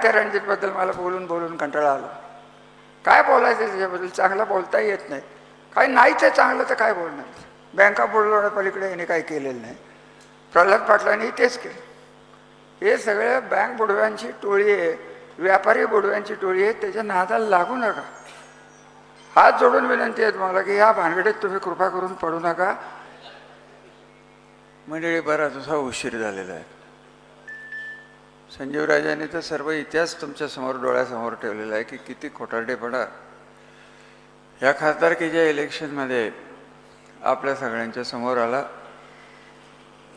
त्या रणजितबद्दल मला बोलून बोलून कंटाळा आला. काय बोलायचं त्याच्याबद्दल? चांगलं बोलता येत नाही. काय नाही ते चांगलं तर काय बोलणार? बँका बुडवण्या पलीकडे याने काही केलेलं नाही. प्रल्हाद पाटलांनी तेच केलं. हे सगळे बँक बुडव्यांची टोळी आहे, व्यापारी बुडव्यांची टोळी आहे. त्याच्या नादाला लागू नका. हात जोडून विनंती आहे तुम्हाला की ह्या भानगडीत तुम्ही कृपा करून पडू नका. मंडळी, बराच असा उशीर झालेला आहे. संजीवराजांनी तर सर्व इतिहास तुमच्या समोर डोळ्यासमोर ठेवलेला आहे की किती खोटारडेपणा ह्या खासदारकीच्या इलेक्शनमध्ये आपल्या सगळ्यांच्या समोर आला.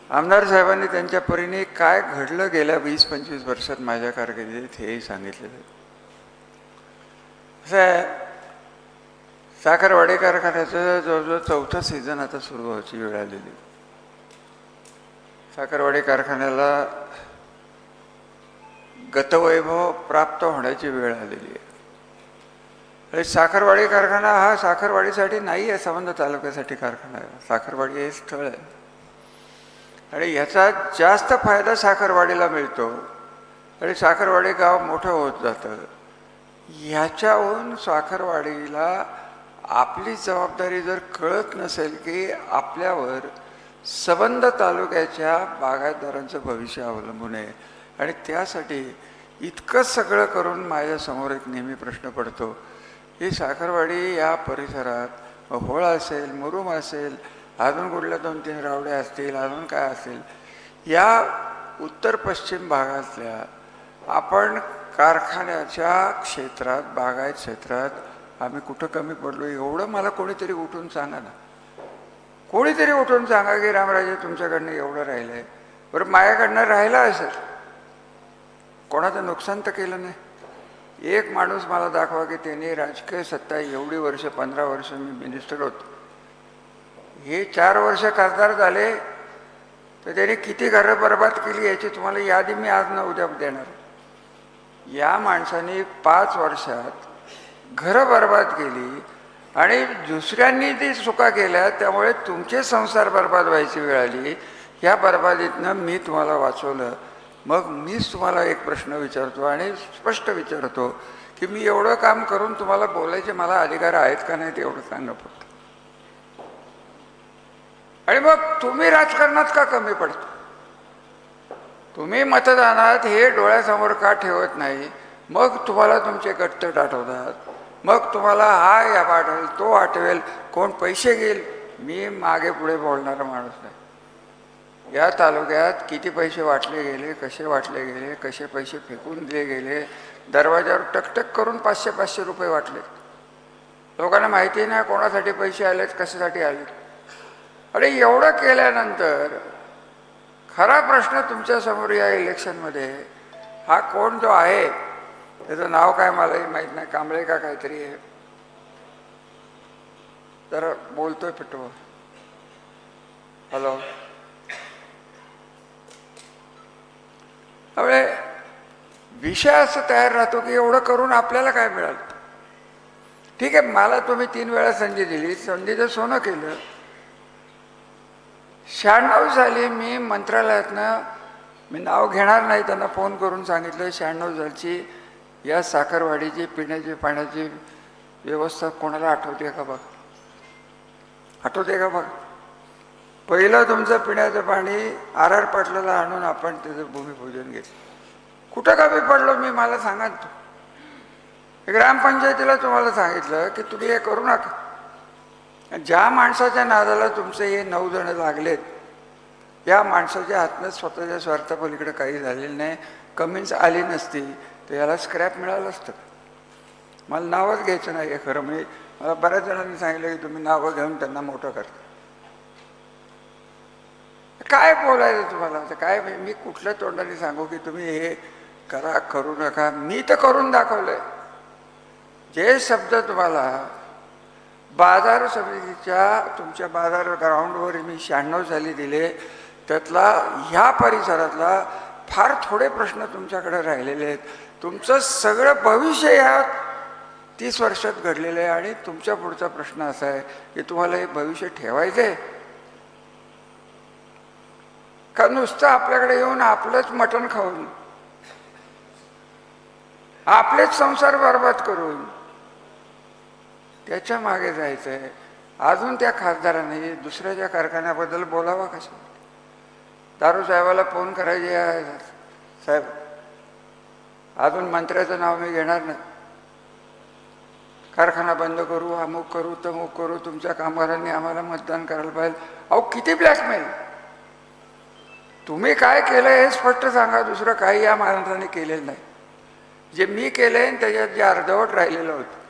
आमदार साहेबांनी त्यांच्या परीने काय घडलं गेल्या 20-25 वर्षात माझ्या कारकिर्दीत हेही सांगितलेलं आहे. असं आहे, साखरवाडी कारखान्याचं जवळजवळ 4था सीझन आता सुरू व्हायची वेळ आलेली. साखरवाडी कारखान्याला गतवैभव प्राप्त होण्याची वेळ आलेली आहे. आणि साखरवाडी कारखाना हा साखरवाडीसाठी नाही आहे, संबंध तालुक्यासाठी कारखाना आहे. साखरवाडी हे स्थळ आहे आणि ह्याचा जास्त फायदा साखरवाडीला मिळतो आणि साखरवाडी गाव मोठं होत जातं. ह्याच्याहून साखरवाडीला आपली जबाबदारी जर कळत नसेल की आपल्यावर संबंध तालुक्याच्या बागायतदारांचं भविष्य अवलंबून आहे आणि त्यासाठी इतकं सगळं करून माझ्यासमोर एक नेहमी प्रश्न पडतो की साखरवाडी या परिसरात होळ असेल, मुरुम असेल, अजून कुठल्या 2-3 रावड्या असतील, अजून काय असेल, या उत्तर पश्चिम भागातल्या आपण कारखान्याच्या क्षेत्रात, बागायत क्षेत्रात आम्ही कुठं कमी पडलो एवढं मला कोणीतरी उठून सांगा ना. कोणीतरी उठून सांगा की रामराजे तुमच्याकडनं एवढं राहिलं आहे. बरं, माझ्याकडनं राहिलं असेल, कोणाचं नुकसान तर केलं नाही. एक माणूस मला दाखवा की त्यांनी राजकीय सत्ता एवढी वर्ष, 15 वर्ष मी मिनिस्टर होतो, हे 4 वर्ष खासदार झाले तर त्यांनी किती घरं बर्बाद केली याची तुम्हाला यादी मी आज न उद्या देणार. या माणसाने 5 वर्षात घरं बर्बाद केली आणि दुसऱ्यांनी ती चुका केल्या, त्यामुळे तुमचे संसार बर्बाद व्हायची वेळ आली. या बर्बादीतनं मी तुम्हाला वाचवलं. मग मीच तुम्हाला एक प्रश्न विचारतो आणि स्पष्ट विचारतो की मी एवढं काम करून तुम्हाला बोलायचे मला अधिकार आहेत का नाही ते एवढं सांगा फक्त. आणि मग तुम्ही राजकारणात का कमी पडतो? तुम्ही मतदानात हे डोळ्यासमोर का ठेवत नाही? मग तुम्हाला तुमचे गट्ट आठवतात, मग तुम्हाला हा या आठवेल, तो आठवेल, कोण पैसे घेईल. मी मागे पुढे बोलणारा माणूस नाही. या तालुक्यात किती पैसे वाटले गेले, कसे वाटले गेले, कसे पैसे फेकून दिले गेले, दरवाजावर टकटक करून 500-500 रुपये वाटले. लोकांना माहिती नाही कोणासाठी पैसे आलेत, कशासाठी आलेत. आणि एवढं केल्यानंतर खरा प्रश्न तुमच्यासमोर या इलेक्शनमध्ये हा कोण जो आहे, त्याचं नाव काय मलाही माहीत नाही, कांबळे का काहीतरी आहे, तर बोलतोय पिटव. हॅलो. त्यामुळे विषय असं तयार राहतो की एवढं करून आपल्याला काय मिळालं. ठीक आहे, मला तुम्ही 3 वेळा संधी दिली, संधीचं सोनं केलं. 96 साली मी मंत्रालयातनं, मी नाव घेणार नाही, त्यांना फोन करून सांगितलं 96 सालची या साखरवाडीची पिण्याची पाण्याची व्यवस्था कोणाला आठवते का बघ, आठवते का बघ. पहिलं तुमचं पिण्याचं पाणी RR पाटलाला आणून आपण त्याचं भूमिपूजन घेतलं. कुठं कमी पडलो मी, मला सांगा. ग्रामपंचायतीला तुम्हाला सांगितलं की तुम्ही हे करू नका. ज्या माणसाच्या नादाला तुमचे हे 9 जण लागलेत, या माणसाच्या हातनं स्वतःच्या स्वार्थापलीकडे काही झालेलं नाही. कमीच आली नसती तर याला स्क्रॅप मिळालं असतं. मला नावच घ्यायचं नाही आहे खरं. म्हणजे मला बऱ्याच जणांनी सांगितलं की तुम्ही नावं घेऊन त्यांना मोठं करता. काय बोलायचं तुम्हाला? आता काय मी कुठल्या तोंडाने सांगू की तुम्ही हे करा, करू नका? मी तर करून दाखवलंय. जे शब्द तुम्हाला बाजार समितीच्या तुमच्या बाजार ग्राउंडवर मी 96 साली दिले, त्यातला ह्या परिसरातला फार थोडे प्रश्न तुमच्याकडे राहिलेले आहेत. तुमचं सगळं भविष्य या 30 वर्षात घडलेलं आहे आणि तुमच्या पुढचा प्रश्न असा आहे की तुम्हाला हे भविष्य ठेवायचं आहे का नुसतं आपल्याकडे येऊन आपलंच मटण खाऊन. आपलेच संसार बर्बाद करून त्याच्या मागे जायचंय. अजून त्या खासदाराने दुसऱ्याच्या कारखान्याबद्दल बोलावा कशा? दारू साहेबाला फोन करायचे, साहेब अजून मंत्र्याचं नाव मी घेणार नाही, कारखाना बंद करू, अमुक करू, तमुक करू, तुमच्या कामगारांनी आम्हाला मतदान करायला पाहिजे. अहो किती ब्लॅकमेल! तुम्ही काय केलं हे स्पष्ट सांगा. दुसरं काही या माणसाने केलेलं नाही. जे मी केलंय त्याच्यात जे अर्धवट राहिलेलं होतं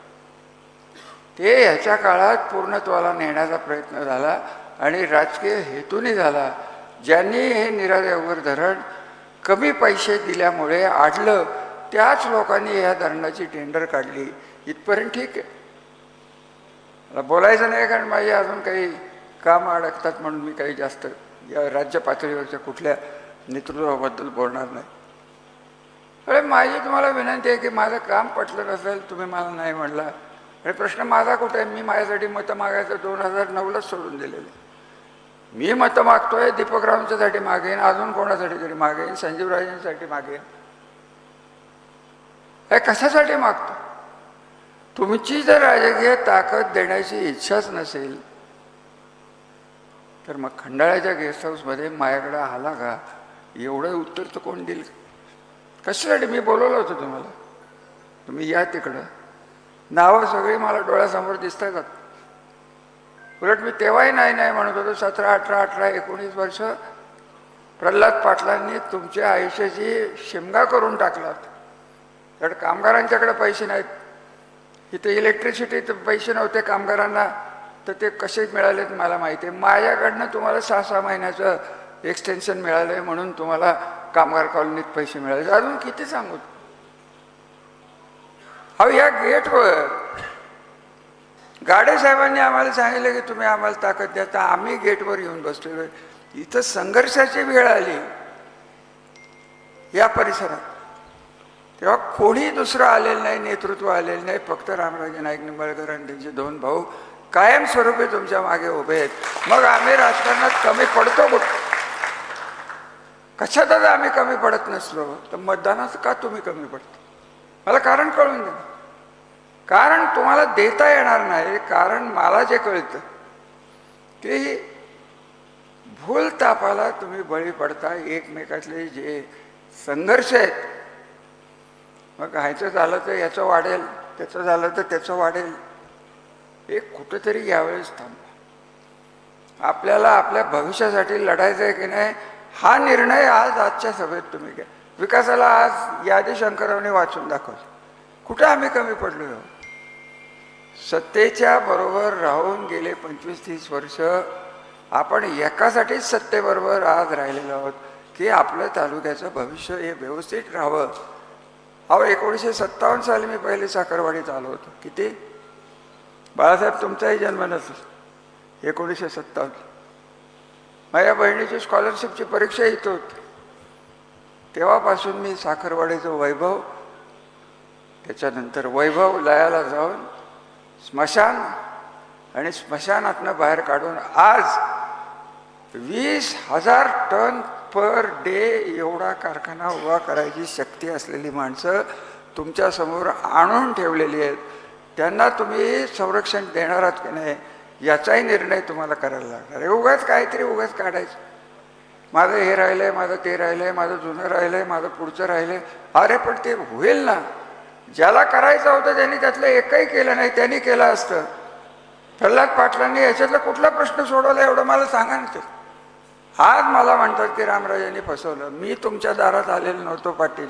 ते ह्याच्या काळात पूर्णत्वाला नेण्याचा प्रयत्न झाला आणि राजकीय हेतूने झाला. ज्यांनी हे निरादेवर धरण कमी पैसे दिल्यामुळे आडलं त्याच लोकांनी ह्या धरणाची टेंडर काढली. इथपर्यंत ठीक आहे, मला बोलायचं नाही कारण माझे अजून काही काम अडकतात म्हणून मी काही जास्त या राज्य पातळीवरच्या कुठल्या नेतृत्वाबद्दल बोलणार नाही. अरे माझी तुम्हाला विनंती आहे की माझं काम पटलं नसेल, तुम्ही मला नाही म्हणला. अरे प्रश्न माझा कुठे आहे? मी माझ्यासाठी मतं मागायचं 2009लाच सोडून दिलेलं. मी मतं मागतोय, दीपकरावांच्यासाठी मागेन, अजून कोणासाठी तरी मागेन, संजीवराजांसाठी मागेन. हे कशासाठी मागतो? तुमची जर राजकीय ताकद देण्याची इच्छाच नसेल तर मग खंडाळ्याच्या गेस्ट हाऊसमध्ये माझ्याकडे आला का? एवढं उत्तर तर कोण देईल? कशासाठी मी बोलवलं होतं तुम्हाला? तुम्ही या तिकडं. नावं सगळी मला डोळ्यासमोर दिसतात. उलट मी तेव्हाही नाही नाही म्हणत होतो. 17, 18, 19 वर्ष प्रल्हाद पाटलांनी तुमच्या आयुष्याची शिमगा करून टाकलात. तर कामगारांच्याकडे पैसे नाहीत. इथे इलेक्ट्रिसिटीत पैसे नव्हते कामगारांना, तर ते कसे मिळालेत मला माहिती आहे. माझ्याकडनं तुम्हाला 6-6 महिन्याचं एक्सटेन्शन मिळालं आहे म्हणून तुम्हाला कामगार कॉलनीत पैसे मिळाले. अजून किती सांगू? अहो या गेटवर गाडे साहेबांनी आम्हाला सांगितलं की तुम्ही आम्हाला ताकद द्या, तर आम्ही गेटवर येऊन बसलेलो. इथं संघर्षाची वेळ आली या परिसरात तेव्हा कोणी दुसरं आलेलं नाही, नेतृत्व आलेलं नाही. फक्त रामराजे नाईक निंबाळकर आणि त्यांचे 2 भाऊ कायमस्वरूपी तुमच्या मागे उभे आहेत. मग आम्ही राजकारणात कमी पडतो कुठं? कशातच आम्ही कमी पडत नसलो तर मतदानात का तुम्ही कमी पडतो? मला कारण कळून द्या. कारण तुम्हाला देता येणार नाही. कारण मला जे कळतं की भूलतापाला तुम्ही बळी पडता. एकमेकातले जे संघर्ष आहेत, मग ह्याचं झालं तर याचं वाढेल, त्याचं झालं तर त्याचं वाढेल. एक कुठंतरी यावेळेस थांबा. आपल्याला आपल्या भविष्यासाठी लढायचं आहे की नाही हा निर्णय आजच्या सभेत तुम्ही घ्या. विकासाला आज यादी शंकररावने वाचून दाखवलं. कुठं आम्ही कमी पडलो? सत्तेच्या बरोबर राहून गेले 25-30 वर्ष आपण एकासाठीच सत्तेबरोबर आज राहिलेलो आहोत की आपलं तालुक्याचं भविष्य हे व्यवस्थित राहावं. अहो 1957 साली मी पहिले साखरवाडीत आलो होतो. किती बाळासाहेब तुमचाही जन्म नसेल. 1957 माझ्या बहिणीची स्कॉलरशिपची परीक्षा इथं होती. तेव्हापासून मी साखरवाडीचं वैभव, त्याच्यानंतर वैभव लयाला जाऊन स्मशान आणि स्मशानातनं बाहेर काढून आज 20,000 टन पर डे एवढा कारखाना उभा करायची शक्ती असलेली माणसं तुमच्यासमोर आणून ठेवलेली आहेत. त्यांना तुम्ही संरक्षण देणार आहात की नाही याचाही निर्णय तुम्हाला करायला लागणार आहे. उगाच काहीतरी उगाच काढायचं. माझं हे राहिलं आहे, माझं ते राहिलं आहे, माझं जुनं राहिलं आहे, माझं पुढचं राहिलं आहे. अरे पण ते होईल ना. ज्याला करायचं होतं त्यांनी त्यातलं एकही केलं नाही. त्यांनी केलं असतं. प्रल्हाद पाटलांनी याच्यातला कुठला प्रश्न सोडवला एवढं मला सांगा ना. ते आज मला म्हणतात की रामराजांनी फसवलं. मी तुमच्या दारात आलेलो नव्हतो पाटील.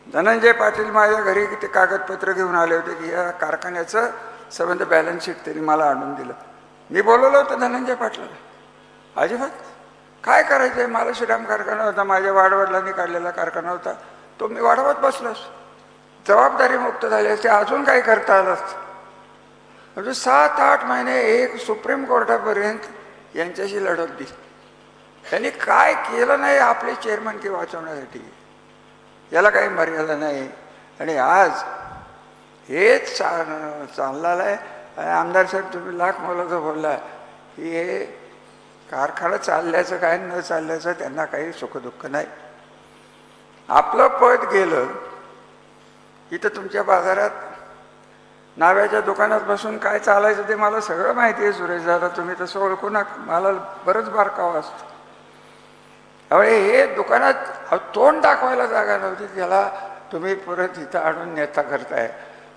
धनंजय पाटील माझ्या घरी ते कागदपत्र घेऊन आले होते की या कारखान्याचं संबंध बॅलन्स शीट त्यांनी मला आणून दिलं. मी बोलवलं होतं धनंजय पाटलाला. अजिबात काय करायचं आहे. मला श्रीराम कारखाना होता, माझ्या वाडवडिलांनी काढलेला कारखाना होता, तो मी वाढवत बसलोस. जबाबदारी मुक्त झाली असते, अजून काही करता आलं असतं. म्हणजे 7-8 महिने एक सुप्रीम कोर्टापर्यंत यांच्याशी लढत दिली. त्यांनी काय केलं नाही आपले चेअरमन की वाचवण्यासाठी. याला काही मर्यादा नाही. आणि आज हेच चाललेलं आहे. आणि आमदार साहेब तुम्ही लाख मोलाचं बोलला की हे कारखाना चालल्याचं काय न चालल्याचं त्यांना काही सुखदुःख नाही. आपलं पद गेलं इथं तुमच्या बाजारात नाव्याच्या दुकानात बसून काय चालायचं ते मला सगळं माहिती आहे सुरेश दादा, तुम्ही तसं ओळखू नका, मला बरंच बारकावं असतं. त्यामुळे हे दुकानात तोंड दाखवायला जागा नव्हती, त्याला तुम्ही परत इथं आणून नेता करताय.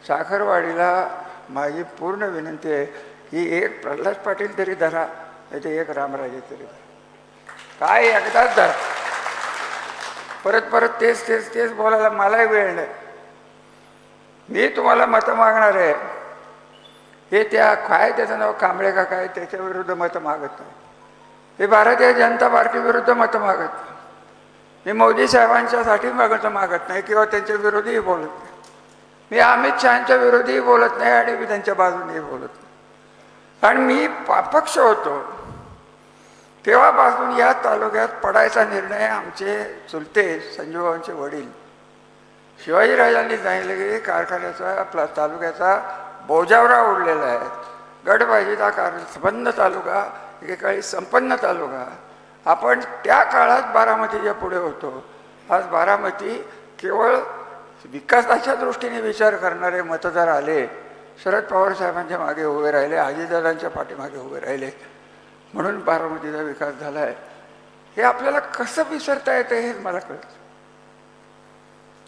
साखरवाडीला माझी पूर्ण विनंती आहे की एक प्रल्हाद पाटील तरी धरा, नाही ते एक रामराजे तरी धरा. काय एकदाच धरा, परत परत तेच तेच तेच बोलायला मलाही वेळ नाही. मी तुम्हाला मतं मागणार आहे, हे त्या काय त्याचं नाव कांबळे का काय त्याच्या विरुद्ध मतं मागत नाही. हे भारतीय जनता पार्टी विरुद्ध मतं मागत नाही. मी मोदी साहेबांच्यासाठी मागत नाही किंवा त्यांच्या विरोधीही बोलत नाही. मी अमित शहाच्या विरोधीही बोलत नाही आणि मी त्यांच्या बाजूनेही बोलत नाही. कारण मी अपक्ष होतो तेव्हापासून या तालुक्यात पडायचा निर्णय आमचे चुलते संजूभाऊंचे वडील शिवाजीराजांनी सांगितलं की कारखान्याचा आपला तालुक्याचा बोजावरा उडलेला आहे. गडबाजीचा संबंध तालुका, एकेकाळी संपन्न तालुका. आपण त्या काळात बारामतीच्या पुढे होतो. आज बारामती केवळ विकासाच्या दृष्टीने विचार करणारे मतदार आले, शरद पवार साहेबांच्या मागे उभे राहिले, अजितदादांच्या पाठीमागे उभे राहिले, म्हणून बारामतीचा विकास झाला आहे. हे आपल्याला कसं विसरता येतं हे मला कळतं.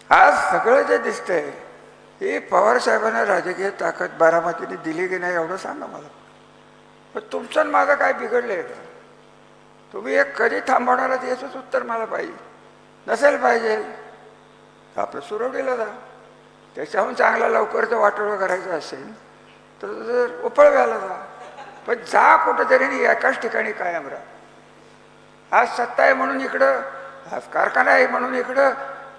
आज सगळं जे दिसतंय हे पवार साहेबांना राजकीय ताकद बारामतीने दिली की नाही एवढं सांगा मला. पण तुमचं माझं काय बिघडलं आहे का? तुम्ही एक कधी थांबवणार याचंच उत्तर मला पाहिजे. नसेल पाहिजे आपलं सुरवडीला जा. त्याच्याहून चांगला लवकर जर वाटोळं करायचं असेल तर उपळव्याला जा. पण जा कुठंतरी एकाच ठिकाणी कायम राहा. आज सत्ता आहे म्हणून इकडं, आज कारखाना आहे म्हणून इकडं,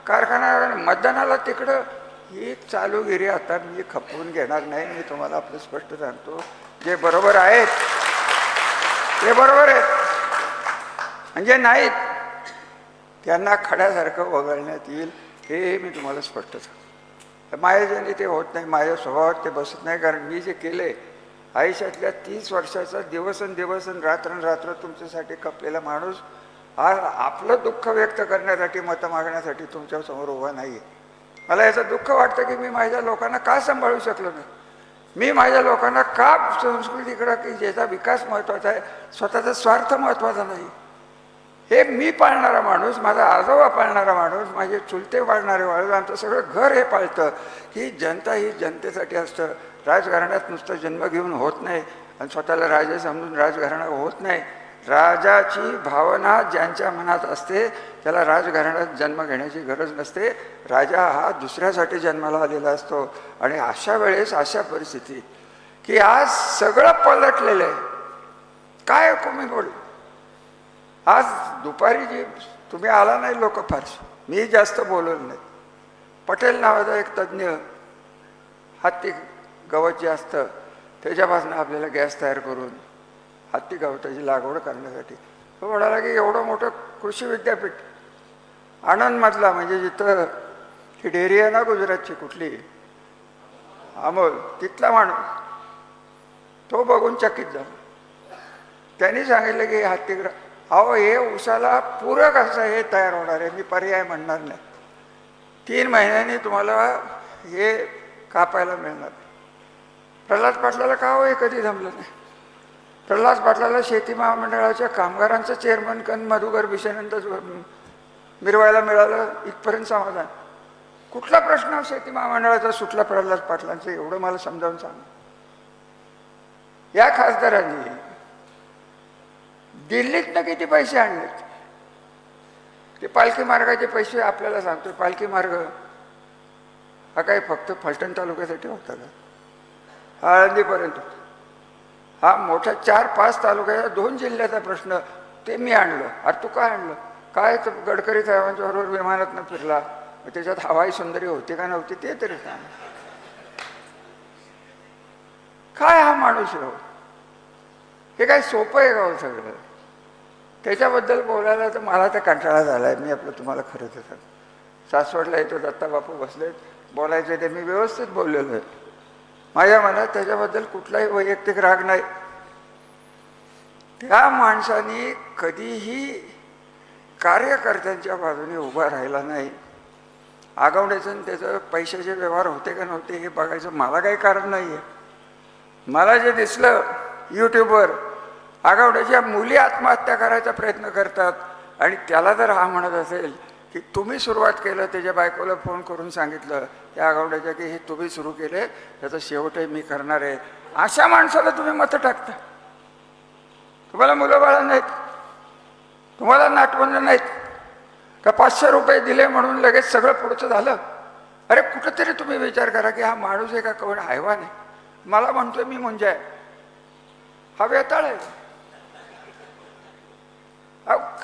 कारखाना मतदानाला तिकडं, ही चालूगिरी आता मी खपवून घेणार नाही. मी तुम्हाला आपलं स्पष्ट सांगतो, जे बरोबर आहेत ते बरोबर आहेत, म्हणजे नाहीत त्यांना खड्यासारखं वगळण्यात येईल, हे मी तुम्हाला स्पष्ट सांगतो. माझ्याच्याने ते होत नाही, माझ्या स्वभावात ते बसत नाही. कारण मी जे केले आयुष्यातल्या 30 वर्षाचा दिवस रात्र तुमच्यासाठी खपलेला माणूस आज आपलं दुःख व्यक्त करण्यासाठी, मतं मागण्यासाठी तुमच्यासमोर उभा नाही आहे. मला याचं दुःख वाटतं की मी माझ्या लोकांना का सांभाळू शकलो नाही. मी माझ्या लोकांना का संस्कृतीकडं की ज्याचा विकास महत्त्वाचा आहे, स्वतःचा स्वार्थ महत्त्वाचा नाही. हे मी पाळणारा माणूस, माझा आजोबा पाळणारा माणूस, माझे चुलते पाळणारे माणूस, आमचं सगळं घर हे पाळतं की जनता ही जनतेसाठी असतं. राजघराण्यात नुसतं जन्म घेऊन होत नाही आणि स्वतःला राजा समजून राजघराणा होत नाही. राजाची भावना ज्यांच्या मनात असते त्याला राजघराण्यात जन्म घेण्याची गरज नसते. राजा हा दुसऱ्यासाठी जन्माला आलेला असतो. आणि अशा वेळेस अशा परिस्थितीत की आज सगळं पलटलेलं आहे. काय तुम्ही बोल, आज दुपारी जी तुम्ही आला नाही लोक फारशी, मी जास्त बोलवलं नाही. पटेल नावाचा एक तज्ज्ञ, हत्ती गवत जे असतं त्याच्यापासून आपल्याला गॅस तयार करून हत्ती गवताची लागवड करण्यासाठी, तो म्हणाला की एवढं मोठं कृषी विद्यापीठ आणंदमधला, म्हणजे जिथं ही डेअरी आहे ना गुजरातची कुठली अमोल, तिथला माणूस, तो बघून चकित झाला. त्यांनी सांगितलं की हत्ती अहो हे उसाला पूरक असं हे तयार होणार आहे, मी पर्याय म्हणणार नाही. 3 महिन्यांनी तुम्हाला हे कापायला मिळणार. प्रल्हाद पाटलाला का हो हे कधी जमलं नाही? प्रल्हाद पाटलाला शेती महामंडळाच्या कामगारांचं चेअरमन कन मधुकर भिसेनंतर मिरवायला मिळालं, इथपर्यंत समाधान. कुठला प्रश्न शेती महामंडळाचा सुटला प्रल्हाद पाटलांचं, एवढं मला समजावून सांगा. या खासदारांनी दिल्लीतनं किती पैसे आणलेत? ते पालखी मार्गाचे पैसे आपल्याला सांगतो. पालखी मार्ग हा काही फक्त फलटण तालुक्यासाठी होता का? आळंदीपर्यंत हा मोठा 4-5 तालुक्याचा 2 जिल्ह्याचा प्रश्न, ते मी आणलं. अरे तू काय आणलं? काय तर गडकरी साहेबांच्या बरोबर विमानातनं फिरला, त्याच्यात हवाई सुंदरी होती का नव्हती ते तरी सांग. काय हा माणूस आहे? हे काय सोपं आहे का हो सगळं? त्याच्याबद्दल बोलायला तर मला तर कंटाळा झाला आहे. मी आपलं तुम्हाला खरं तर सांग, सासवडला येतो दत्ता बापू बसलेत, बोलायचं ते मी व्यवस्थित बोललेलो आहे. माझ्या मनात त्याच्याबद्दल कुठलाही वैयक्तिक राग नाही. त्या माणसाने कधीही कार्यकर्त्यांच्या बाजूने उभा राहिला नाही. आगवण्याचं आणि त्याचं पैशाचे व्यवहार होते का नव्हते हे बघायचं मला काही कारण नाही आहे. मला जे दिसलं यूट्यूबवर, आगवण्याच्या मुली आत्महत्या करायचा प्रयत्न करतात आणि त्याला जर हा म्हणत असेल की तुम्ही सुरुवात केलं, त्याच्या बायकोला फोन करून सांगितलं त्या आगवण्याच्या की हे तुम्ही सुरू केले, त्याचा शेवटही मी करणार आहे, अशा माणसाला तुम्ही मतं टाकता. तुम्हाला मुलं बाळा नाहीत, तुम्हाला नातवंड नाहीत का? 500 रुपये दिले म्हणून लगेच सगळं पुढचं झालं? अरे कुठंतरी तुम्ही विचार करा की हा माणूस आहे का कोण हैवान आहे? मला म्हणतोय मी म्हणजे आहे, हा वेताळ आहे.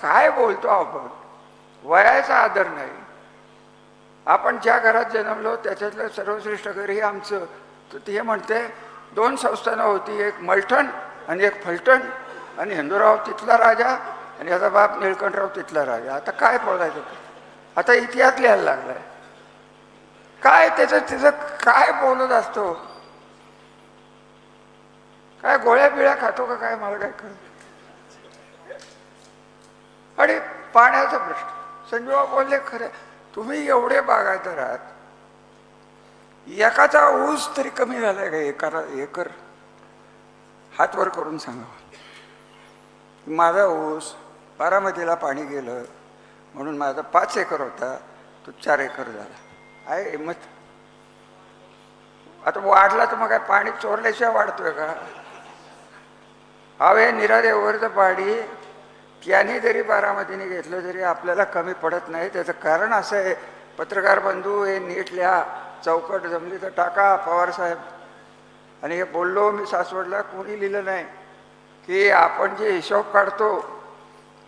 काय बोलतो आपण? वयाचा आदर नाही. आपण ज्या घरात जन्मलो त्याच्यातलं सर्वश्रेष्ठ घर हे आमचं. तर ते म्हणते 2 संस्थानं होती, एक मलठण आणि एक फलटण, आणि हिंदूराव तिथला राजा आणि याचा बाप निळकंठराव तिथला राजा. आता काय बोलायचं? आता इतिहास लिहायला लागलाय. काय तिचं काय बोलत असतो? काय गोळ्या बिळ्या खातो का काय? मला काय कळत. आणि पाण्याचा प्रश्न, संजीवा बोलले खरं, तुम्ही एवढे बागायतदार आहात, एकाचा ऊस तरी कमी झालाय का? एकर हात वर करून सांगा. माझा ऊस बारामतीला पाणी गेलं म्हणून माझा 5 एकर होता, तो 4 एकर झाला. आहे हिंमत? आता वाढला तर मग काय पाणी चोरल्याशिवाय वाढतोय का? हवे निरादेवरचं पाणी त्याने जरी बारामतीने घेतलं तरी आपल्याला कमी पडत नाही. त्याचं कारण असं आहे, पत्रकार बंधू हे नीट लिहा, चौकट जमली तर टाका पवार साहेब. आणि हे बोललो मी सासवडला, कोणी लिहिलं नाही की आपण जे हिशोब काढतो,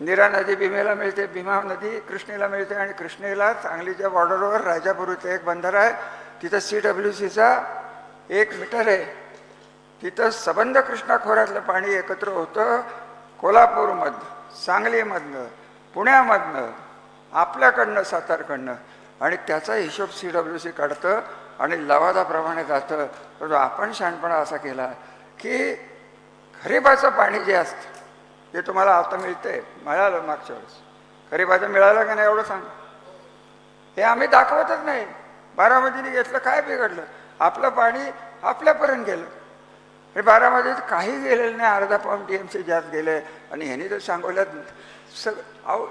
नीरा नदी भीमेला मिळते, भीमा नदी कृष्णेला मिळते, आणि कृष्णेला सांगलीच्या बॉर्डरवर राजापूरचं एक बंदर आहे, तिथं CWCचा 1 मीटर आहे, तिथं सबंध कृष्णा खोऱ्यातलं पाणी एकत्र होतं. कोल्हापूरमधनं, सांगलीमधनं, पुण्यामधनं, आपल्याकडनं, सातारकडनं, आणि त्याचा हिशोब CWC काढतं आणि लवादाप्रमाणे जातं. तर आपण शहाणपणा असा केला की खरीपाचं पाणी जे असतं ते तुम्हाला आता मिळतंय, मिळालं मागच्या वेळेस, खरीपाचं मिळालं का नाही एवढं सांग. हे आम्ही दाखवतच नाही. बारामतीने घेतलं, काय बिघडलं? आपलं पाणी आपल्यापर्यंत गेलं. हे बारामतीत काही गेलेलं नाही, अर्धा पाऊण TMC जास्त गेले. आणि ह्यांनी तर सांगोल्यात अहो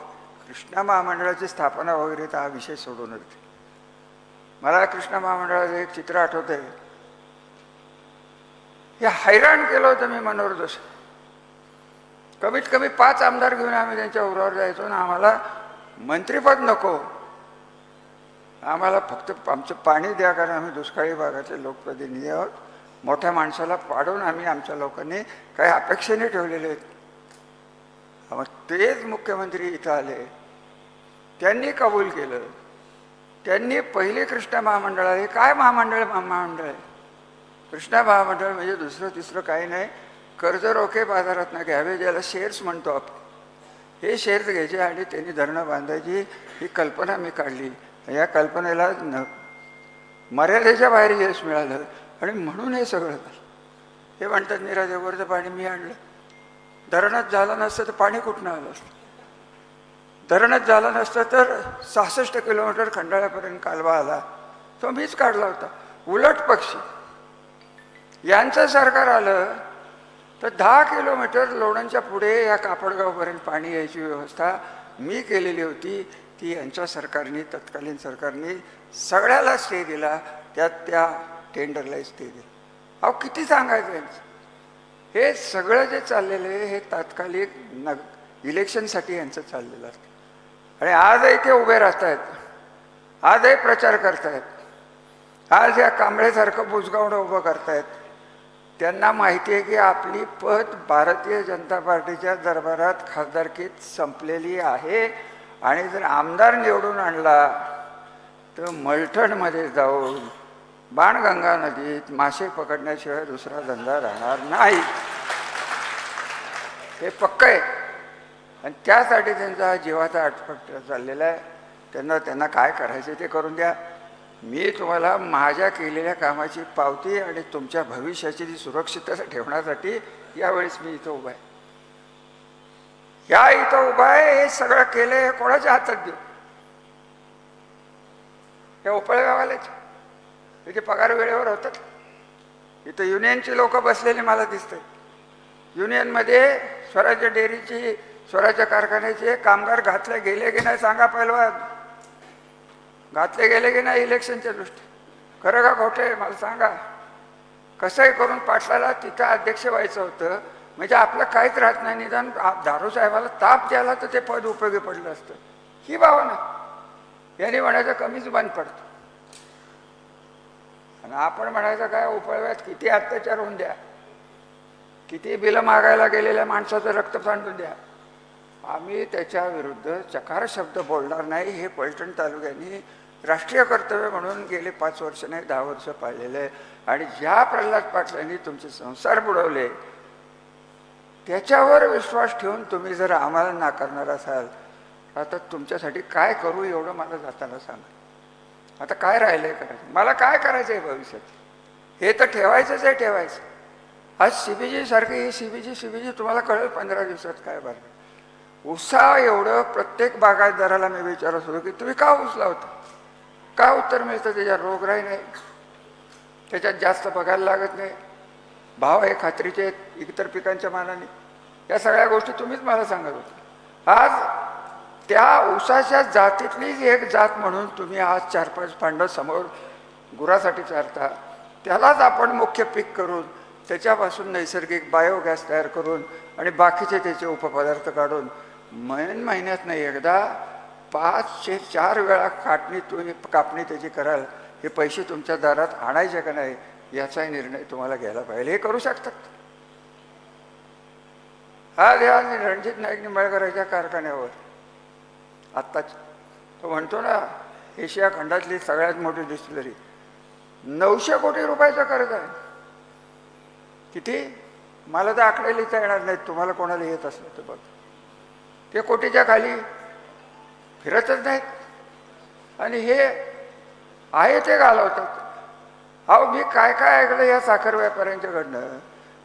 कृष्णा महामंडळाची स्थापना वगैरे तर हा विषय सोडून होते. मला कृष्णा महामंडळाचं एक चित्र आठवतंय. हे हैराण केलं होतं मी मनोहर जोशी. कमीत कमी 5 आमदार घेऊन आम्ही त्यांच्या उरावर जायचो ना, आम्हाला मंत्रिपद नको, आम्हाला फक्त आमचं पाणी द्या, कारण आम्ही दुष्काळी भागातले लोकप्रतिनिधी आहोत. मोठ्या माणसाला पाडून आम्ही आमच्या लोकांनी काही अपेक्षेने ठेवलेले आहेत. मग तेच मुख्यमंत्री इथं आले, त्यांनी कबूल केलं. त्यांनी पहिली कृष्णा महामंडळाला, काय महामंडळ आहे, कृष्णा महामंडळ म्हणजे दुसरं तिसरं काही नाही, कर्ज रोखे बाजारात ना घ्यावे, ज्याला शेअर्स म्हणतो आपण, हे शेअर्स घ्यायचे आणि त्यांनी धरणं बांधायची, ही कल्पना मी काढली. या कल्पनेला मर्यादेच्या बाहेर यश मिळालं आणि म्हणून हे सगळं झालं. हे म्हणतात निरादेवरचं पाणी मी आणलं. धरणच झालं नसतं तर पाणी कुठनं आलं असतं? धरणच झालं नसतं तर 66 किलोमीटर खंडाळ्यापर्यंत कालवा आला, तो मीच काढला होता. उलट पक्षी यांचं सरकार आलं तर 10 किलोमीटर लोणंदच्या पुढे या कापडगावपर्यंत पाणी यायची व्यवस्था मी केलेली होती. ती यांच्या सरकारने, तत्कालीन सरकारने सगळ्याला स्टे दिला, त्यात त्या टेंडरलाही स्टे दिला. अहो किती सांगायचं यांचं? हे सगळं जे चाललेलं आहे हे तात्कालिक इलेक्शनसाठी यांचं चाललेलं असतं. आणि आजही ते उभे राहत आहेत, आजही प्रचार करतायत, आज या कांबळेसारखं बुजगावणं उभं करतायत. त्यांना माहिती आहे की आपली पत भारतीय जनता पार्टीच्या दरबारात खासदारकीत संपलेली आहे. आणि जर आमदार निवडून आणला तर मलठणमध्ये जाऊन बाणगंगा नदीत मासे पकडण्याशिवाय दुसरा धंदा राहणार नाही, हे पक्क आहे. आणि त्यासाठी त्यांचा जीवाचा आटपट चाललेला आहे. त्यांना काय करायचं ते करून द्या. मी तुम्हाला माझ्या केलेल्या कामाची पावती आणि तुमच्या भविष्याची जी सुरक्षितता ठेवण्यासाठी यावेळेस मी इथं उभा आहे. इथं उभा आहे, हे सगळं केलंय, कोणाच्या हातात देऊ? हे उपळगावालेच, त्याचे पगार वेळेवर होतात. इथं युनियनची लोक बसलेली मला दिसतात. युनियनमध्ये स्वराज्य डेअरीची, स्वराज्य कारखान्याचे कामगार घातले गेले की नाही सांगा पहिलवान, घातले गेले की नाही इलेक्शनच्या दृष्टी? खरं का खोटं आहे मला सांगा. कसंही करून पाटलाला तिथं अध्यक्ष व्हायचं होतं, म्हणजे आपलं काहीच राहत नाही, निदान दारू साहेबाला ताप द्यायला तर ते पद उपयोगी पडलं असतं. ही भावना यांनी म्हणायचं कमीच बंद पडतं. आणि आपण म्हणायचं काय, उपळव्यात किती अत्याचार होऊन द्या, किती बिलं मागायला गेलेल्या माणसाचं रक्त सांडून द्या, आम्ही त्याच्या विरुद्ध चकार शब्द बोलणार नाही. हे पलटण तालुक्याने राष्ट्रीय कर्तव्य म्हणून गेले 5 वर्ष नाही 10 वर्ष पाळलेलं आहे. आणि ज्या प्रल्हाद पाटलांनी तुमचे संसार बुडवले त्याच्यावर विश्वास ठेवून तुम्ही जर आम्हाला नाकारणार असाल, आता तुमच्यासाठी काय करू एवढं मला जाताना सांगा. आता काय राहिलंय करायचं, मला काय करायचं आहे भविष्यात, हे तर ठेवायचंच आहे ठेवायचं. आज सीबीजी सारखी ही सीबीजी तुम्हाला कळेल 15 दिवसात काय भरलं. उसा एवढं प्रत्येक बागायतदाराला मी विचारत होतो की तुम्ही का उचला होता, का उत्तर मिळतं, त्याच्यात रोगराई नाही, त्याच्यात जास्त बघायला लागत नाही, भाव हे खात्रीचे आहेत इतर पिकांच्या मानाने. या सगळ्या गोष्टी तुम्हीच मला सांगत होता. आज त्या ऊसाच्या जातीतलीच एक जात म्हणून तुम्ही आज 4-5 पांडव समोर गुरासाठी चारता, त्यालाच आपण मुख्य पीक करून त्याच्यापासून नैसर्गिक बायोगॅस तयार करून आणि बाकीचे त्याचे उपपदार्थ काढून महिन्यात नाही एकदा 5 ते 4 वेळा कापणी त्याची कराल. हे पैसे तुमच्या दारात आणायचे का नाही याचाही निर्णय तुम्हाला घ्यायला पाहिजे. हे करू शकतात. आज या रणजित नाईक निंबाळकरांच्या कारखान्यावर आत्ताच तो म्हणतो ना, एशिया खंडातली सगळ्यात मोठी डिस्टिलरी, 900 कोटी रुपयाचं कर्ज आहे. किती, मला तर आकडे लिहिता येणार नाहीत, तुम्हाला कोणाला येत असलं तर बघ. ते कोटीच्या खाली फिरतच नाहीत आणि हे आहे ते घालवतात. अहो मी काय काय ऐकलं या साखर व्यापाऱ्यांच्याकडनं,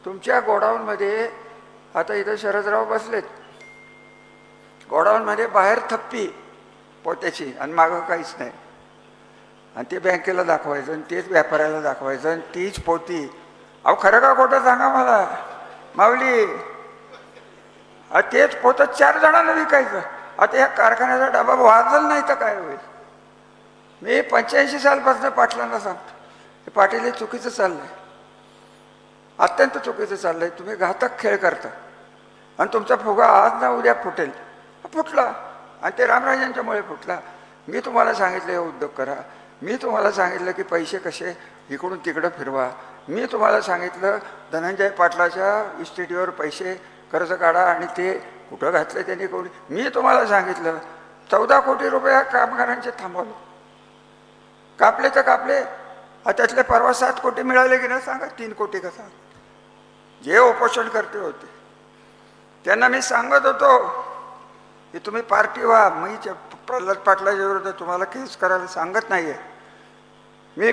तुमच्या गोडाऊनमध्ये आता इथं शरदराव बसलेत, गोडाऊनमध्ये बाहेर थप्पी पोत्याची आणि मागं काहीच नाही, आणि ते बँकेला दाखवायचं आणि तेच व्यापाऱ्याला दाखवायचं आणि तीच पोती. अहो खरं का खोटं सांगा मला माऊली, तेच पोतं 4 जणांना विकायचं. आता या कारखान्याचा डबा वाजल नाही तर काय होईल. मी 85 सालपासून पाटलांना सांगतो, हे पाटील हे चुकीचं चाललंय, अत्यंत चुकीचं चाललंय. तुम्ही घातक खेळ करता आणि तुमचा फुगा आज ना उद्या फुटेल. फुटला आणि ते रामराजांच्यामुळे फुटला. मी तुम्हाला सांगितलं हे उद्योग करा, मी तुम्हाला सांगितलं की पैसे कसे इकडून तिकडं फिरवा, मी तुम्हाला सांगितलं धनंजय पाटलाच्या इस्टेटीवर पैसे कर्ज काढा आणि ते कुठं घातले त्यांनी कोणी, मी तुम्हाला सांगितलं 14 कोटी रुपये कामगारांचे थांबवले, कापले तर कापले. त्यातले परवा 7 कोटी मिळाले की नाही सांगा, 3 कोटी कसा. जे उपोषण करते होते त्यांना मी सांगत होतो की तुम्ही पार्टी व्हा. मी प्रल्हाद पाटलाच्या विरुद्ध तुम्हाला केस करायला सांगत नाही आहे, मी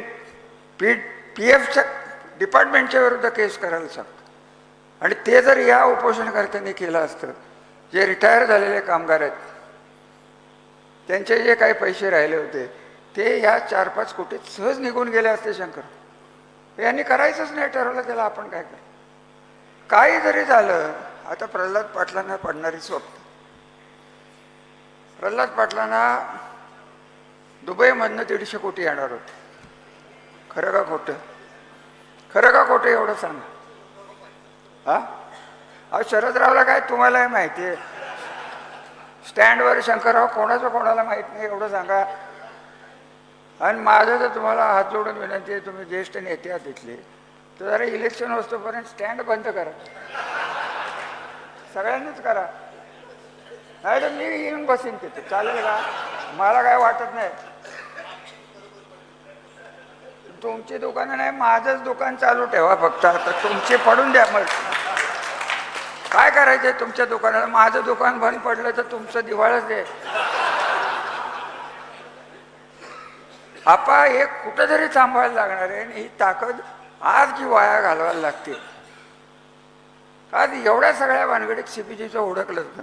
PFच्या डिपार्टमेंटच्या विरुद्ध केस करायला सांगतो. आणि ते जर या उपोषणकर्त्यांनी केलं असतं, जे रिटायर झालेले कामगार आहेत त्यांचे जे काही पैसे राहिले होते ते या 4-5 कोटीत सहज निघून गेले असते. शंकर यांनी करायचंच नाही ठरवलं, त्याला आपण काय करू. काही जरी झालं, आता प्रल्हाद पाटलांना पडणारी स्वप्न, प्रल्हाद पाटलांना दुबईमधनं 150 कोटी येणार होते. खरं का खोटं, खरं का खोटं एवढं सांगा. अहो शरदरावला काय तुम्हालाही माहिती आहे, स्टँडवर शंकरराव कोणाचं कोणाला माहीत नाही एवढं सांगा. आणि माझं तर तुम्हाला हात जोडून विनंती आहे, तुम्ही ज्येष्ठ नेते आहात तिथले, तर जरा इलेक्शन होतोपर्यंत स्टँड बंद करा, सगळ्यांनीच करा. नाही तर मी येऊन बसीन तिथे, चालेल का, मला काय वाटत नाही. तुमची दुकानं नाही, माझंच दुकान चालू ठेवा फक्त. आता तुमचे पडून द्या, मग काय करायचंय तुमच्या दुकानाला. माझं दुकान बंद पडलं तर तुमचं दिवाळच आहे. आपा हे कुठंतरी थांबवायला लागणार आहे. आणि ही ताकद आज जी वाया घालवायला लागते. आज एवढ्या सगळ्या भानगडीत सीबीजीचं उडकलंच ना,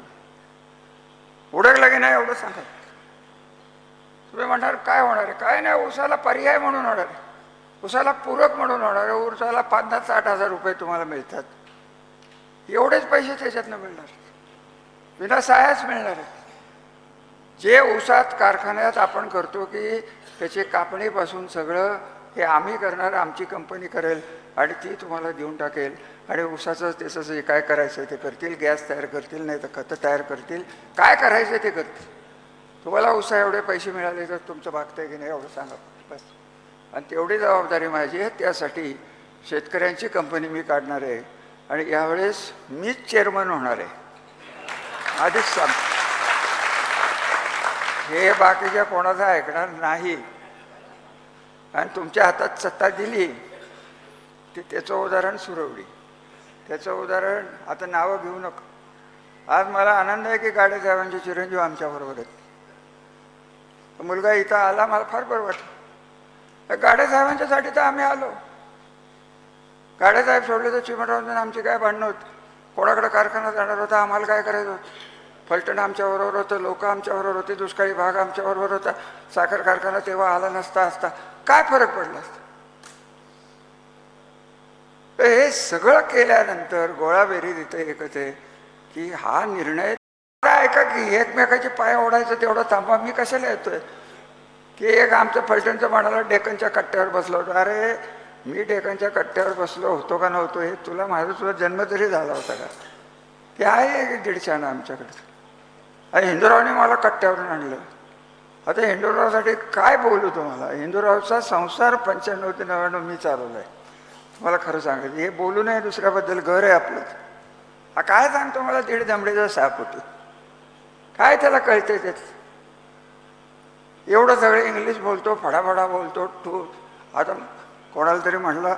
उडकलं की नाही एवढं सांगा. तुम्ही म्हणणार काय होणार आहे? काय नाही, ऊसाला पर्याय म्हणून होणार आहे, ऊसाला पूरक म्हणून होणार आहे. ऊसाला 50-60 हजार रुपये तुम्हाला मिळतात, एवढेच पैसे त्याच्यातनं मिळणार, विना सहाय्यच मिळणार आहे. जे ऊसात कारखान्यात आपण करतो की त्याची कापणीपासून सगळं हे आम्ही करणार, आमची कंपनी करेल आणि ती तुम्हाला देऊन टाकेल आणि ऊसाचं त्याचं जे काय करायचं ते करतील, गॅस तयार करतील, नाही तर खतं तयार करतील, काय करायचं ते करतील. तुम्हाला ऊसा एवढे पैसे मिळाले तर तुमचं भागतंय की नाही एवढं सांगा बस. आणि तेवढी जबाबदारी माझी आहे. त्यासाठी शेतकऱ्यांची कंपनी मी काढणार आहे आणि यावेळेस मीच चेअरमन होणार आहे, आधीच सांगतो. हे बाकीच्या कोणाचं ऐकणार नाही. आणि तुमच्या हातात सत्ता दिली ती त्याचं उदाहरण सुरवली. त्याचं उदाहरण आता नावं घेऊ नका. आज मला आनंद आहे की गाडे साहेबांचे चिरंजीव आमच्याबरोबर आहेत. मुलगा इथं आला, मला फार बरं वाटलं. गाडे साहेबांच्यासाठी तर आम्ही आलो. गाडे साहेब सोडले तर चिमटरावून आमची काय भांडणं होती. कोणाकडे कारखाना जाणार होता, आम्हाला काय करायचं होतं. फलटण आमच्याबरोबर होतं, लोक आमच्याबरोबर होते, दुष्काळी भाग आमच्याबरोबर होता. साखर कारखाना तेव्हा आला नसता असता काय फरक पडला असता. हे सगळं केल्यानंतर गोळाबेरीज इथे एकच आहे की हा निर्णय ऐका की एकमेकाचे पाय ओढायचं तेवढं थांबा. मी कशाला येतोय की एक आमचं फलटणचं म्हणाला डेक्कनच्या कट्ट्यावर बसलो होतो. अरे मी डेक्कनच्या कट्ट्यावर बसलो होतो का नव्हतो हे तुला, माझा तुला जन्म तरी झाला होता का? ते आहे 150 आमच्याकडे. आणि हिंदूरावने मला कट्ट्यावरून आणलं. आता हिंदूरावसाठी काय बोलू तुम्हाला. हिंदूरावचा संसार 95 ते 99 मी चालवला आहे. तुम्हाला खरं सांगायचं हे बोलू नये दुसऱ्याबद्दल. घर आहे आपलं. हा काय सांगतो मला, 1.5 दमडीचा साप होतो. काय त्याला कळते त्यात. एवढं सगळं इंग्लिश बोलतो, फडाफडा बोलतो तू. आता कोणाला तरी म्हणला,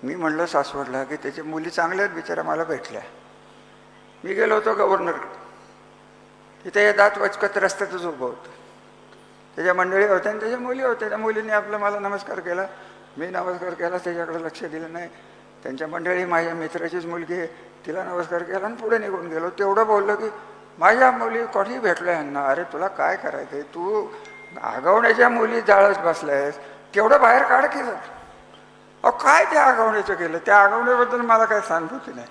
मी म्हणलं सासवडला की त्याच्या मुली चांगल्याच बिचाऱ्या मला भेटल्या. मी गेलो होतो गव्हर्नरकडे. तिथे दात वचकत रस्त्यातच उभं होतं. त्याच्या मंडळी होत्या आणि त्याच्या मुली होत्या. त्या मुलींनी आपलं मला नमस्कार केला, मी नमस्कार केला, त्याच्याकडे लक्ष दिलं नाही. त्यांच्या मंडळी माझ्या मित्राचीच मुलगी आहे, तिला नमस्कार केला आणि पुढे निघून गेलो. तेवढं बोललो की माझ्या मुली कोणी भेटलो यांना. अरे तुला काय करायचं आहे, तू आगवण्याच्या मुली जाळत बसलायस, तेवढं बाहेर काढ की जर. अहो काय त्या आगवण्याचं केलं, त्या आगवण्याबद्दल मला काही सहानुभूती नाही.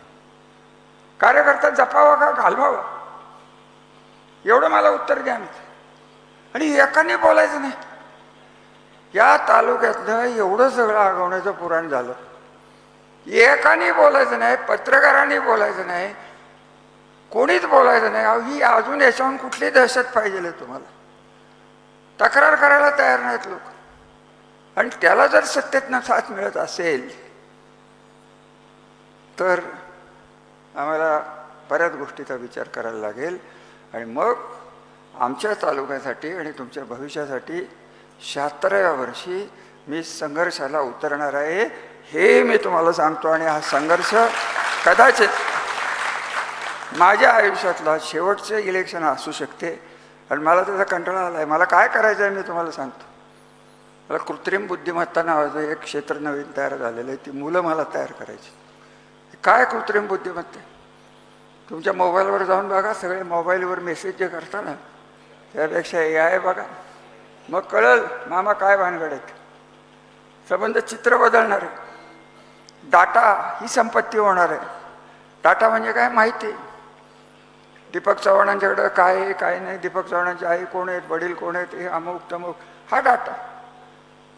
कार्यकर्ता जपावा का घालवावा एवढं मला उत्तर द्या. आणि एकाने बोलायचं नाही. या तालुक्यातनं एवढं सगळं आगवण्याचं पुराण झालं, एकाने बोलायचं नाही, पत्रकारांनी बोलायचं नाही, कोणीच बोलायचं नाही. अहो ही अजून याच्याहून कुठली दहशत पाहिजे तुम्हाला. तक्रार करायला तयार नाहीत लोक. आणि त्याला जर सत्तेतनं साथ मिळत असेल तर आम्हाला बऱ्याच गोष्टीचा विचार करायला लागेल. आणि मग आमच्या तालुक्यासाठी आणि तुमच्या भविष्यासाठी 76व्या वर्षी मी संघर्षाला उतरणार आहे हे मी तुम्हाला सांगतो. आणि हा संघर्ष कदाचित माझ्या आयुष्यातला शेवटचे इलेक्शन असू शकते. आणि मला त्याचा कंटाळा आला आहे. मला काय करायचं आहे मी तुम्हाला सांगतो. मला कृत्रिम बुद्धिमत्ता नावाचं एक क्षेत्र नवीन तयार झालेलं आहे. ती मुलं मला तयार करायची. काय कृत्रिम बुद्धिमत्ता, तुमच्या मोबाईलवर जाऊन बघा, सगळे मोबाईलवर मेसेज जे करता ना त्यापेक्षा AI बघा, मग कळल मामा काय भानगड आहेत. संबंध चित्र बदलणार आहे. डाटा ही संपत्ती होणार आहे. डाटा म्हणजे काय, माहिती. दीपक चव्हाणांच्याकडं काय आहे काय नाही, दीपक चव्हाणांची आई कोण आहेत, वडील कोण आहेत, हे अमुक तमुक, हा डाटा.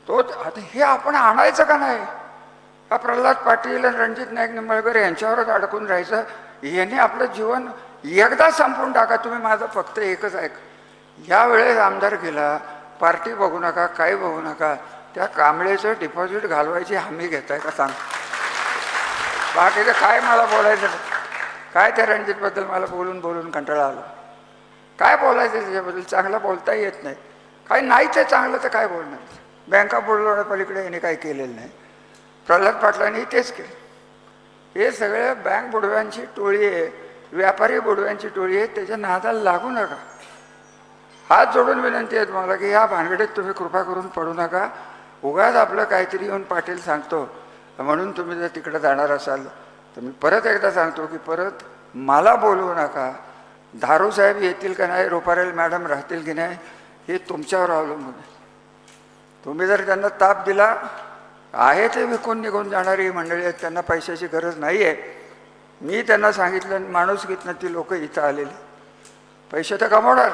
तो आता हे आपण आणायचं का नाही. हा प्रल्हाद पाटील आणि रणजित नाईक निंबाळकर यांच्यावरच अडकून राहायचं. याने आपलं जीवन एकदा संपवून टाका. तुम्ही माझं फक्त एकच ऐक, यावेळेस आमदार केला, पार्टी बघू नका, काही बघू नका. त्या कांबळेचं डिपॉझिट घालवायची हमी घेताय का सांग. बाकीचं काय मला बोलायचं नाही. काय त्या रणजितबद्दल मला बोलून बोलून कंटाळा आला. काय बोलायचं त्याच्याबद्दल, चांगलं बोलता येत नाही. काय नाही ते चांगलं तर काय बोलणार. बँका बुडवण्यापलीकडे याने काही केलेलं नाही. प्रल्हाद पाटलांनी तेच केलं. हे सगळे बँक बुडव्यांची टोळी आहे, व्यापारी बुडव्यांची टोळी आहे. त्याच्या नादाला लागू नका. हात जोडून विनंती आहे तुम्हाला की ह्या भानगडीत तुम्ही कृपा करून पडू नका. उगाच आपलं काहीतरी येऊन पाटील सांगतो म्हणून तुम्ही जर तिकडे जाणार असाल तर मी परत एकदा सांगतो की परत मला बोलवू नका. धारू साहेब येतील का नाही, रुपारेल मॅडम राहतील की नाही हे तुमच्यावर अवलंबून आहे. तुम्ही जर त्यांना ताप दिला, आहे ते विकून निघून जाणारी मंडळी आहेत, त्यांना पैशाची गरज नाही आहे. मी त्यांना सांगितलं, माणुसकीतनं ती लोक इथं आलेली, पैसे तर कमवणार,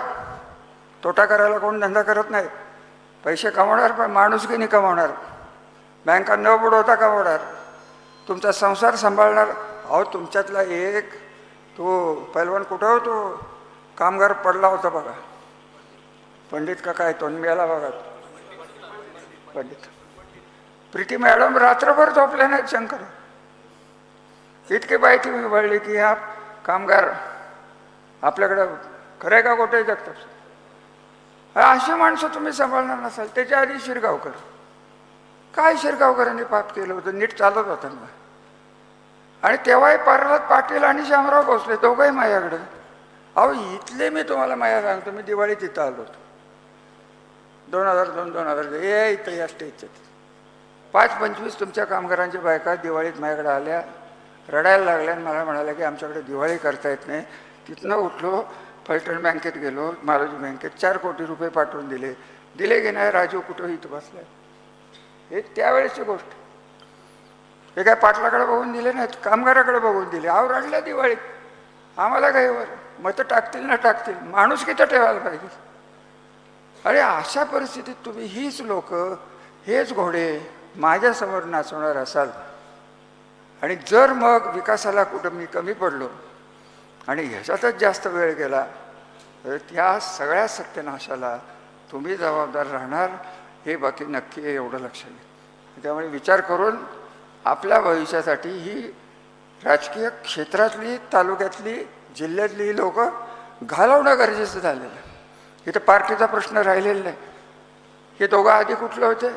तोटा करायला कोण धंदा करत नाही, पैसे कमवणार, पण माणुसकीने कमवणार, बँका न बुडवता कमवणार, तुमचा संसार सांभाळणार. अहो तुमच्यातला एक तो पैलवान कुठं होतो, कामगार पडला होता बघा, पंडित का काय तो मेला बघा, पंडित प्रीती मॅडम रात्रभर झोपल्या नाहीत शंकर. इतकी माहिती मी वळली की हा कामगार आपल्याकडं खरंय का कुठे जगतात. अशी माणसं तुम्ही सांभाळणार नसाल. त्याच्या आधी शिरगावकर, काय शिरगावकरांनी पाप केलं होतं, नीट चालत होतं ना. आणि तेव्हाही प्रल्हाद पाटील आणि शामराव भोसले दोघंही माझ्याकडे. अहो इथले मी तुम्हाला माझ्या सांगतो, मी दिवाळीत इथं आलो होतो 2002-2000 हे इथं या स्टेजच्या 5-25 तुमच्या कामगारांच्या बायका दिवाळीत माझ्याकडे आल्या, रडायला लागल्या आणि मला म्हणाल्या की आमच्याकडे दिवाळी करता येत नाही. तिथनं उठलो, फलटण बँकेत गेलो, मालोजी बँकेत 4 कोटी रुपये पाठवून दिले की नाही, राजू कुठं इथं बसलाय. हे त्यावेळेसची गोष्ट. हे काय पाटलाकडे बघून दिले नाहीत, कामगाराकडे बघून दिले. अहो रडल्या दिवाळीत, आम्हाला काही वर मतं टाकतील ना टाकतील, माणूस किती ठेवायला पाहिजे. अरे अशा परिस्थितीत तुम्ही हीच लोक, हेच घोडे माझ्यासमोर नाचवणार असाल, आणि जर मग विकासाला कुठं मी कमी पडलो आणि ह्याच्यातच जास्त वेळ गेला, तर त्या सगळ्या सत्यनाशाला तुम्ही जबाबदार राहणार, हे बाकी नक्की आहे, एवढं लक्षात घ्या. त्यामुळे विचार करून आपल्या भविष्यासाठी ही राजकीय क्षेत्रातली, तालुक्यातली, जिल्ह्यातली लोक घालवणं गरजेचं झालेलं आहे. इथं पार्टीचा प्रश्न राहिलेला नाही. हे दोघं आधी कुठले होते,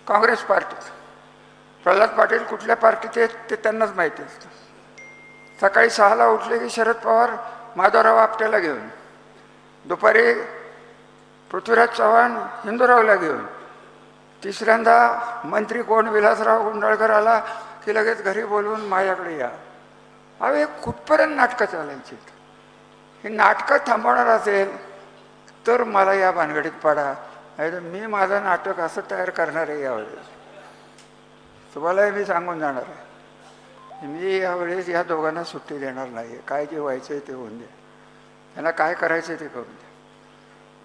काँग्रेस पार्टीत. प्रल्हाद पाटील कुठल्या पार्टीत आहेत ते त्यांनाच माहिती असतं. सकाळी 6ला उठले की शरद पवार माधवराव आपट्याला घेऊन, दुपारी पृथ्वीराज चव्हाण हिंदूरावला घेऊन, तिसऱ्यांदा मंत्री कोण विलासराव गुंडाळकर आला की लगेच घरी बोलवून माझ्याकडे या. अहो हे कुठपर्यंत नाटकं चालायची. ही नाटकं थांबवणार असेल तर मला या भानगडीत पाडा, नाही तर मी माझं नाटक असं तयार करणार आहे यावेळेस. तुम्हालाही मी सांगून जाणार आहे, मी यावेळेस या दोघांना सुट्टी देणार नाही. काय जे व्हायचं आहे ते होऊन द्या, त्यांना काय करायचं आहे ते करून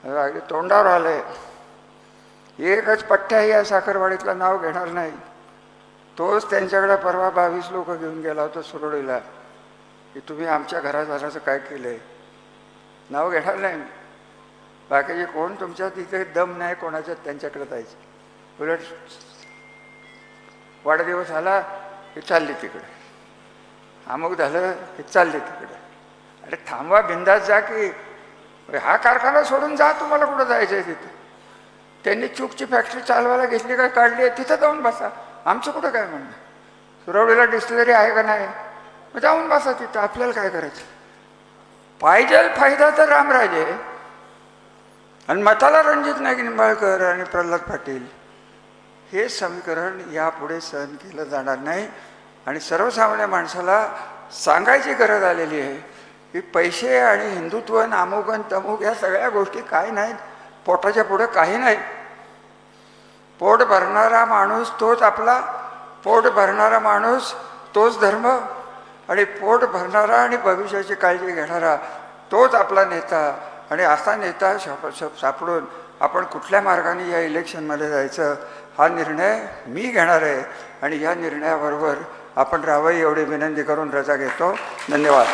द्या. अगदी तोंडावर आलं आहे, एकच पठ्ठ्या या साखरवाडीतलं नाव घेणार नाही. तोच त्यांच्याकडे परवा 22 लोक घेऊन गेला होता सुरवडीला की तुम्ही आमच्या घरादाराचं काय केलं आहे, नाव घेणार नाही. बाकीचे कोण तुमच्या तिथे दम नाही कोणाच्यात त्यांच्याकडे जायचं. उलट वाढदिवस आला हे चालली तिकडे, अमुक झालं हे चालले तिकडे. अरे थांबवा, बिंदास जा की हा कारखाना सोडून जा, तुम्हाला कुठं जायचं आहे तिथं. त्यांनी चूकची फॅक्टरी चालवायला घेतली काय काढली आहे, तिथं जाऊन बसा, आमचं कुठं काय म्हणणं. सुरवडीला डिस्टिलरी आहे का नाही, मग जाऊन बसा तिथं, आपल्याला काय करायचं. पाहिजे फायदा तर रामराजे आणि मताला रणजित नाईक निंबाळकर आणि प्रल्हाद पाटील. हे समीकरण यापुढे सहन केलं जाणार नाही. आणि सर्वसामान्य माणसाला सांगायची गरज आलेली आहे की पैसे आणि हिंदुत्व, अमुक आणि तमुक या सगळ्या गोष्टी काय नाहीत, पोटाच्या पुढे काही नाही. पोट भरणारा माणूस तोच आपला, पोट भरणारा माणूस तोच धर्म, आणि पोट भरणारा आणि भविष्याची काळजी घेणारा तोच आपला नेता. आणि असा नेता सापडून आपण कुठल्या मार्गाने या इलेक्शनमध्ये जायचं हा निर्णय मी घेणार आहे. आणि या निर्णयाबरोबर आपण राहावं एवढी विनंती करून रजा घेतो. धन्यवाद.